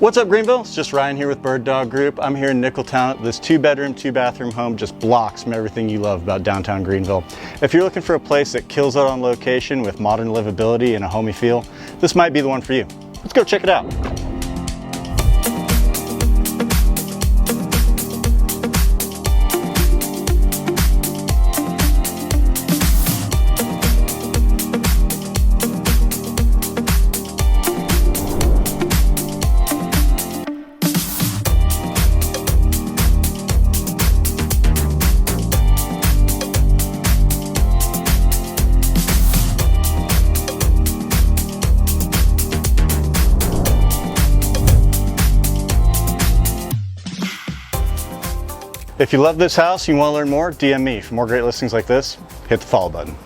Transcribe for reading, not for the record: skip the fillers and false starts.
What's up, Greenville? It's just Ryan here with Bird Dog Group. I'm here in Nickeltown. This 2-bedroom, 2-bathroom home just blocks from everything you love about downtown Greenville. If you're looking for a place that kills out on location with modern livability and a homey feel, this might be the one for you. Let's go check it out. If you love this house and you want to learn more, DM me. For more great listings like this, hit the follow button.